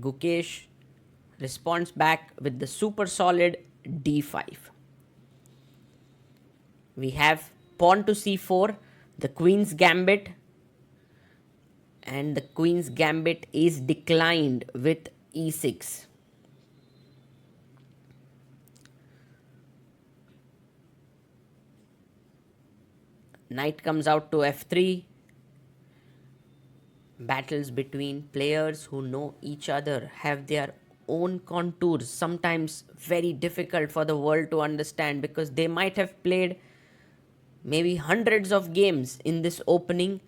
Gukesh responds back with the super solid d5. We have pawn to c4, the queen's gambit, and the queen's gambit is declined with e6. Knight comes out to f3. Battles between players who know each other have their own contours, sometimes very difficult for the world to understand because they might have played maybe hundreds of games in this opening,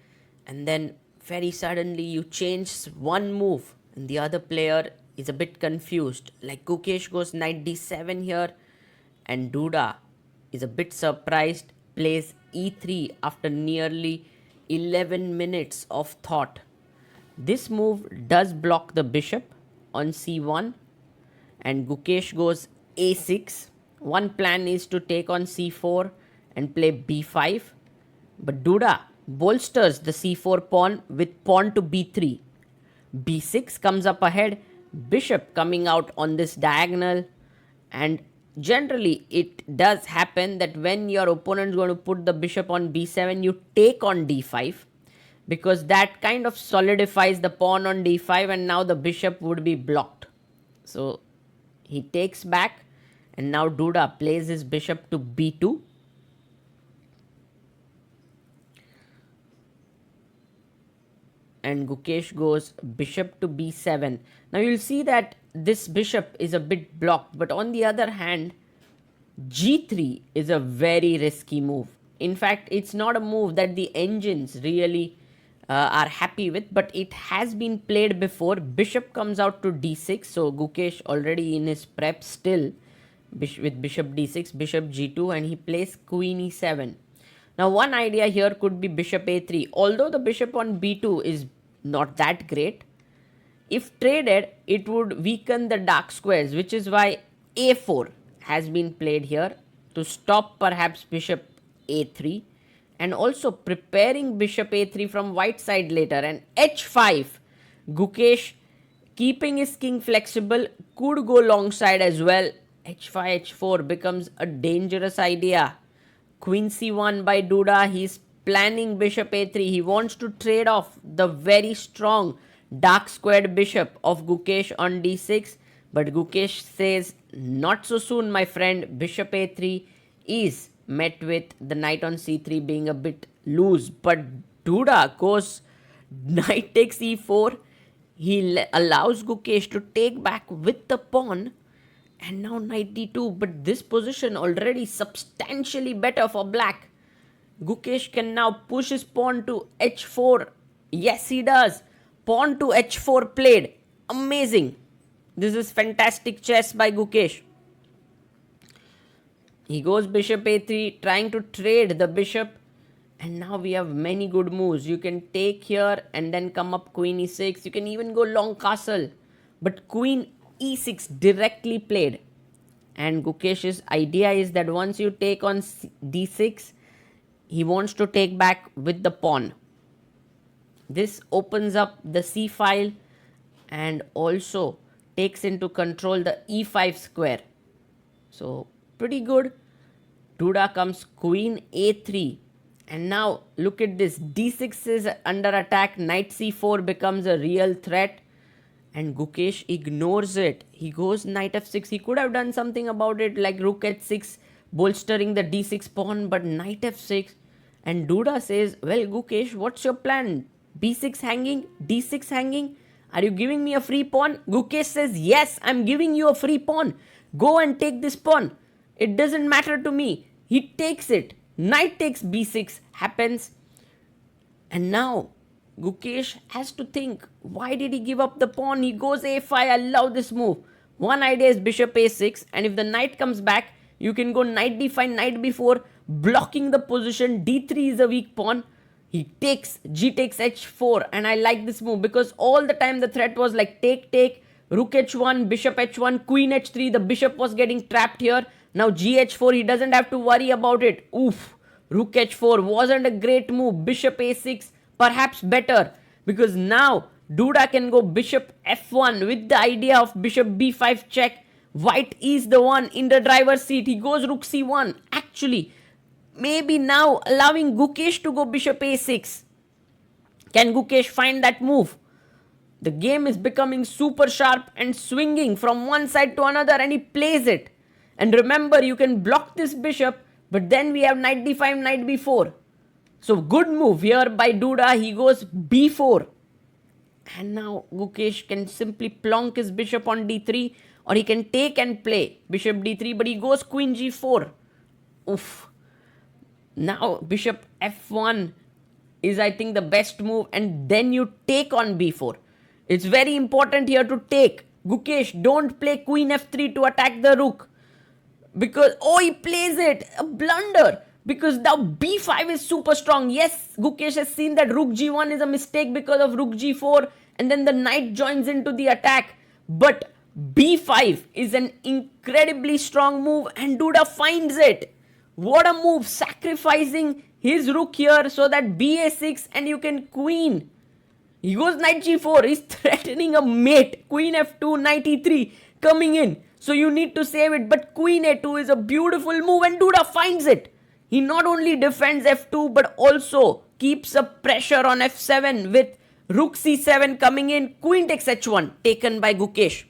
and then very suddenly you change one move and the other player is a bit confused. Like Gukesh goes knight d7 here, and Duda is a bit surprised, plays e3 after nearly 11 minutes of thought. This move does block the bishop on c1, and Gukesh goes a6. One plan is to take on c4 and play b5, but Duda bolsters the c4 pawn with pawn to b3. b6 comes up ahead, bishop coming out on this diagonal, and generally it does happen that when your opponent is going to put the bishop on b7, you take on d5, because that kind of solidifies the pawn on d5 and now the bishop would be blocked. So he takes back, and now Duda plays his bishop to b2. And Gukesh goes bishop to b7. Now you'll see that this bishop is a bit blocked, but on the other hand, g3 is a very risky move. In fact, it's not a move that the engines really are happy with, but it has been played before. Bishop comes out to d6, so Gukesh already in his prep still with bishop d6, bishop g2, and he plays queen e7. Now one idea here could be bishop a3, although the bishop on b2 is not that great. If traded, it would weaken the dark squares, which is why a4 has been played here to stop perhaps bishop a3, and also preparing bishop a3 from white side later. And h5, Gukesh, keeping his king flexible, could go long side as well. h5, h4 becomes a dangerous idea. Queen c1 by Duda. He's planning bishop a3. He wants to trade off the very strong dark squared bishop of Gukesh on d6. But Gukesh says, not so soon, my friend. Bishop a3 is met with the knight on c3 being a bit loose. But Duda goes knight takes e4. He allows Gukesh to take back with the pawn. And now knight d2. But this position already substantially better for black. Gukesh can now push his pawn to h4. Yes, he does. Pawn to h4 played. Amazing. This is fantastic chess by Gukesh. He goes bishop a3, trying to trade the bishop. And now we have many good moves. You can take here and then come up queen e6. You can even go long castle. But queen e6 directly played. And Gukesh's idea is that once you take on d6, he wants to take back with the pawn. This opens up the c file and also takes into control the e5 square. So pretty good. Duda comes queen a3. And now look at this. d6 is under attack. Knight c4 becomes a real threat. And Gukesh ignores it. He goes knight f6. He could have done something about it, like rook h6, bolstering the d6 pawn, but knight f6. And Duda says, well, Gukesh, what's your plan? b6 hanging, d6 hanging? Are you giving me a free pawn? Gukesh says, yes, I'm giving you a free pawn. Go and take this pawn. It doesn't matter to me. He takes it. Knight takes b6 happens. And now Gukesh has to think, why did he give up the pawn? He goes a5. I love this move. One idea is bishop a6, and if the knight comes back, you can go knight d5, knight b4, blocking the position. d3 is a weak pawn. He takes, g takes h4, and I like this move because all the time the threat was like take, rook h1, bishop h1, queen h3. The bishop was getting trapped here. Now g h4, he doesn't have to worry about it. Oof, rook h4 wasn't a great move. Bishop a6, perhaps better, because now Duda can go bishop f1 with the idea of bishop b5 check. White is the one in the driver's seat. He goes rook c1. Actually, maybe now allowing Gukesh to go bishop a6. Can Gukesh find that move? The game is becoming super sharp and swinging from one side to another, and he plays it. And remember, you can block this bishop, but then we have knight d5, knight b4. So good move here by Duda. He goes b4. And now Gukesh can simply plonk his bishop on d3, or he can take and play bishop d3, but he goes queen g4. Oof. Now bishop f1 is, I think, the best move, and then you take on b4. It's very important here to take. Gukesh, don't play queen f3 to attack the rook. Because, oh, he plays it. A blunder. Because now b5 is super strong. Yes, Gukesh has seen that rook g1 is a mistake because of rook g4. And then the knight joins into the attack. But b5 is an incredibly strong move, and Duda finds it. What a move. Sacrificing his rook here so that ba6 and you can queen. He goes knight g4. He's threatening a mate. Queen f2, knight e3 coming in. So you need to save it. But queen a2 is a beautiful move, and Duda finds it. He not only defends f2 but also keeps a pressure on f7 with rook c7 coming in. Queen takes h1 taken by Gukesh.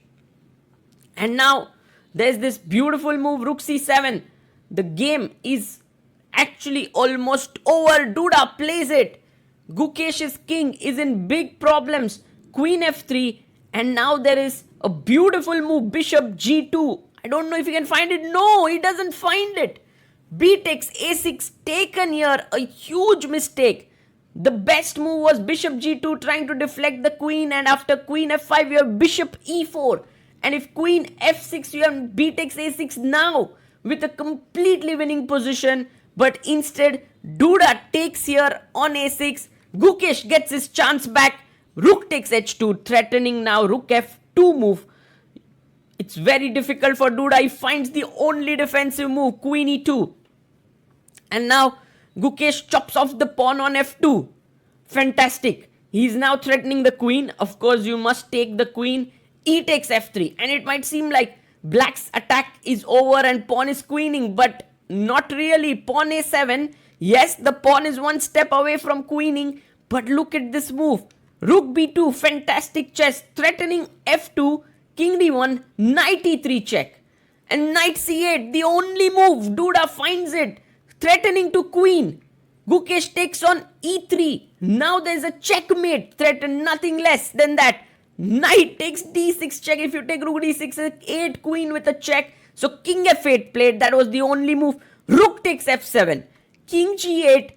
And now there's this beautiful move, rook c7. The game is actually almost over. Duda plays it. Gukesh's king is in big problems. Queen f3, and now there is a beautiful move, bishop g2. I don't know if he can find it. No, he doesn't find it. B takes a6 taken here. A huge mistake. The best move was bishop g2 trying to deflect the queen, and after queen f5 you have bishop e4. And if queen f6 you have b takes a6 now with a completely winning position. But instead Duda takes here on a6. Gukesh gets his chance back. Rook takes h2, threatening now rook f2 move. It's very difficult for Duda. He finds the only defensive move, queen e2. And now Gukesh chops off the pawn on f2. Fantastic. He's now threatening the queen. Of course, you must take the queen. E takes f3. And it might seem like black's attack is over and pawn is queening, but not really. Pawn a7. Yes, the pawn is one step away from queening, but look at this move. Rook b2, fantastic chess, threatening f2, king d1, knight e3 check. And knight c8, the only move. Duda finds it, threatening to queen. Gukesh takes on e3. Now there's a checkmate, threaten nothing less than that. Knight takes d6 check. If you take rook d6, 8 queen with a check. So king f8 played, that was the only move. Rook takes f7, king g8,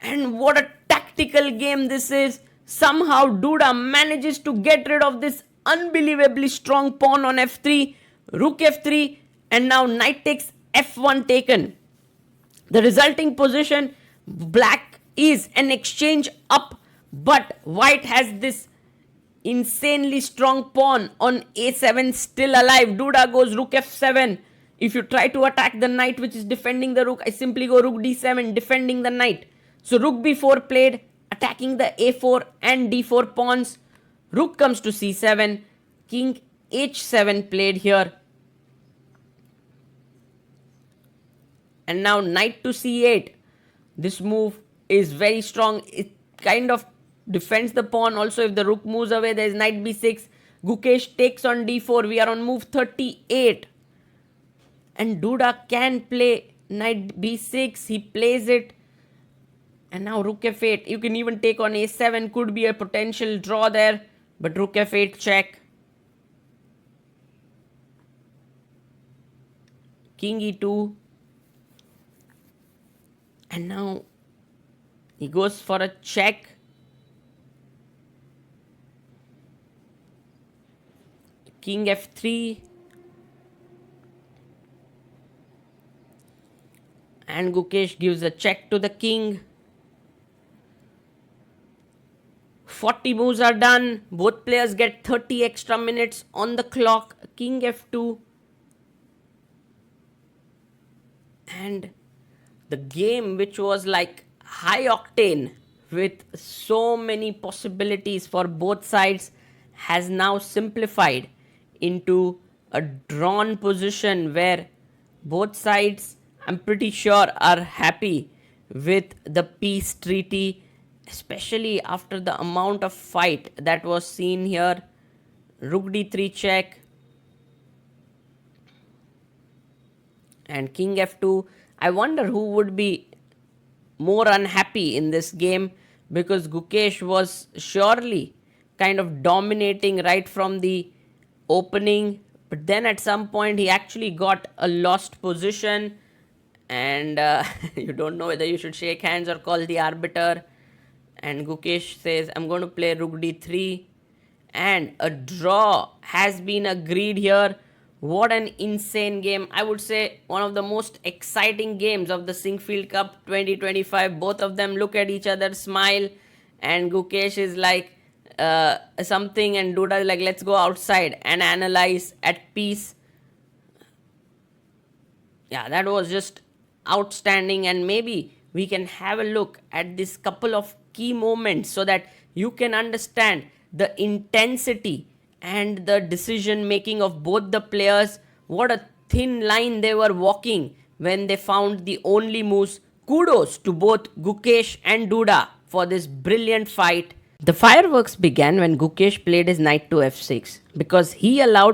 and what a tactical game this is. Somehow Duda manages to get rid of this unbelievably strong pawn on f3, rook f3, and now knight takes f1 taken. The resulting position, black is an exchange up, but white has this insanely strong pawn on a7 still alive. Duda goes rook f7. If you try to attack the knight which is defending the rook, I simply go rook d7 defending the knight. So rook b4 played, attacking the a4 and d4 pawns. Rook comes to c7, king h7 played here. And now knight to c8. This move is very strong. It kind of defends the pawn. Also, if the rook moves away, there is knight b6. Gukesh takes on d4. We are on move 38. And Duda can play knight b6. He plays it. And now rook f8. You can even take on a7. Could be a potential draw there. But rook f8 check. King e2. And now he goes for a check. King f3. And Gukesh gives a check to the king. 40 moves are done. Both players get 30 extra minutes on the clock. King f2. And the game, which was like high octane, with so many possibilities for both sides has now simplified into a drawn position where both sides, I'm pretty sure, are happy with the peace treaty, especially after the amount of fight that was seen here. Rook d3 check and king f2. I wonder who would be more unhappy in this game, because Gukesh was surely kind of dominating right from the opening, but then at some point he actually got a lost position, and you don't know whether you should shake hands or call the arbiter. And Gukesh says, I'm going to play rook d3, and a draw has been agreed here. What an insane game. I would say one of the most exciting games of the Sinquefield Cup 2025. Both of them look at each other, smile, and Gukesh is like something, and Duda is like, let's go outside and analyze at peace. Yeah, that was just outstanding, and maybe we can have a look at this couple of key moments so that you can understand the intensity and the decision making of both the players. What a thin line they were walking when they found the only moves. Kudos to both Gukesh and Duda for this brilliant fight. The fireworks began when Gukesh played his knight to f6, because he allowed